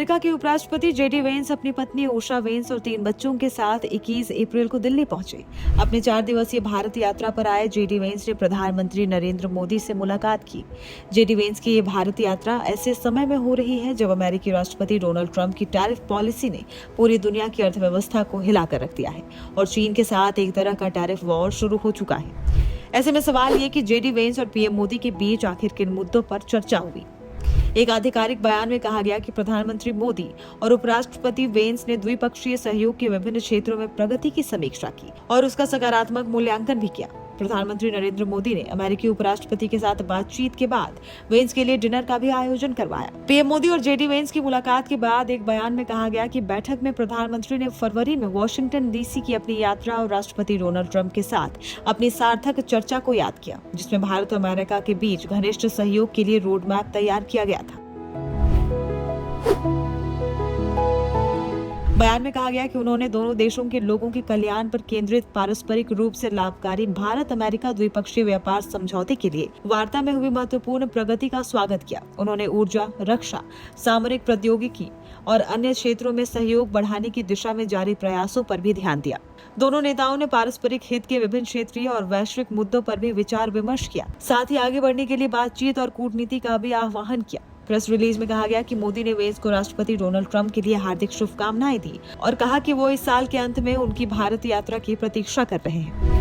America के उपराष्ट्रपति JD Vance अपनी पत्नी उषा वेंस और 3 बच्चों के साथ 21 अप्रैल को दिल्ली पहुंचे। अपने 4 दिवसीय भारत यात्रा पर आए जेडी वेंस ने प्रधानमंत्री नरेंद्र मोदी से मुलाकात की। जेडी वेंस की ये भारत यात्रा ऐसे समय में हो रही है जब अमेरिकी राष्ट्रपति डोनाल्ड ट्रंप की टैरिफ पॉलिसी ने पूरी दुनिया की अर्थव्यवस्था को हिलाकर रख दिया है और चीन के साथ एक तरह का टैरिफ वॉर शुरू हो चुका है। ऐसे में सवाल ये कि जेडी वेंस और पीएम मोदी के बीच आखिर किन मुद्दों पर चर्चा हुई। एक आधिकारिक बयान में कहा गया कि प्रधानमंत्री मोदी और उपराष्ट्रपति वेंस ने द्विपक्षीय सहयोग के विभिन्न क्षेत्रों में प्रगति की समीक्षा की और उसका सकारात्मक मूल्यांकन भी किया। प्रधानमंत्री नरेंद्र मोदी ने अमेरिकी उपराष्ट्रपति के साथ बातचीत के बाद वेंस के लिए डिनर का भी आयोजन करवाया। पीएम मोदी और जेडी वेंस की मुलाकात के बाद एक बयान में कहा गया कि बैठक में प्रधानमंत्री ने फरवरी में वॉशिंगटन डीसी की अपनी यात्रा और राष्ट्रपति डोनाल्ड ट्रंप के साथ अपनी सार्थक चर्चा को याद किया, जिसमें भारत और अमेरिका के बीच घनिष्ठ सहयोग के लिए रोड मैप तैयार किया गया था। बयान में कहा गया कि उन्होंने दोनों देशों के लोगों के कल्याण पर केंद्रित पारस्परिक रूप से लाभकारी भारत अमेरिका द्विपक्षीय व्यापार समझौते के लिए वार्ता में हुई महत्वपूर्ण प्रगति का स्वागत किया। उन्होंने ऊर्जा, रक्षा, सामरिक प्रौद्योगिकी और अन्य क्षेत्रों में सहयोग बढ़ाने की दिशा में जारी प्रयासों पर भी ध्यान दिया। दोनों नेताओं ने पारस्परिक हित के विभिन्न क्षेत्रीय और वैश्विक मुद्दों पर भी विचार विमर्श किया। साथ ही आगे बढ़ने के लिए बातचीत और कूटनीति का भी आह्वान किया। प्रेस रिलीज में कहा गया कि मोदी ने वेंस को राष्ट्रपति डोनाल्ड ट्रंप के लिए हार्दिक शुभकामनाएं दी और कहा कि वो इस साल के अंत में उनकी भारत यात्रा की प्रतीक्षा कर रहे हैं।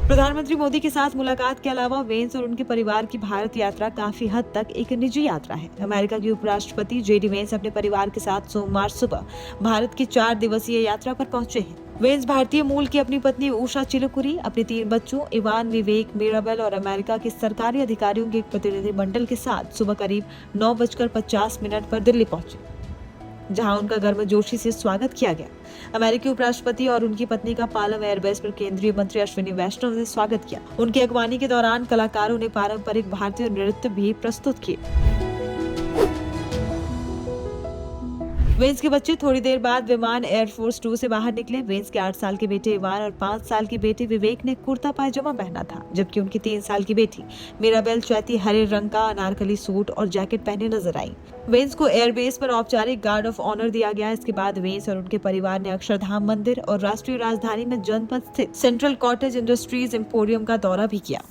प्रधानमंत्री मोदी के साथ मुलाकात के अलावा वेंस और उनके परिवार की भारत यात्रा काफी हद तक एक निजी यात्रा है। अमेरिका के उपराष्ट्रपति जेडी वेंस अपने परिवार के साथ सोमवार सुबह भारत की 4 दिवसीय यात्रा पर पहुंचे हैं। वेंस भारतीय मूल की अपनी पत्नी उषा चिलुकुरी, अपने 3 बच्चों इवान, विवेक, मिराबेल और अमेरिका के सरकारी अधिकारियों के एक प्रतिनिधिमंडल के साथ सुबह करीब 9:50 पर दिल्ली पहुंचे, जहां उनका गर्मजोशी से स्वागत किया गया। अमेरिकी उपराष्ट्रपति और उनकी पत्नी का पालम एयरबेस पर केंद्रीय मंत्री अश्विनी वैष्णव ने स्वागत किया। उनकी अगवानी के दौरान कलाकारों ने पारंपरिक भारतीय नृत्य भी प्रस्तुत किए। वेंस के बच्चे थोड़ी देर बाद विमान एयरफोर्स 2 से बाहर निकले। वेंस के 8 साल के बेटे इवान और 5 साल के बेटे विवेक ने कुर्ता पायजामा पहना था, जबकि उनकी 3 साल की बेटी मिराबेल चैती हरे रंग का अनारकली सूट और जैकेट पहने नजर आई। वेंस को एयरबेस पर औपचारिक गार्ड ऑफ ऑनर दिया गया। इसके बाद वेंस और उनके परिवार ने अक्षरधाम मंदिर और राष्ट्रीय राजधानी में जनपद स्थित सेंट्रल कॉटेज इंडस्ट्रीज एम्पोरियम का दौरा भी किया।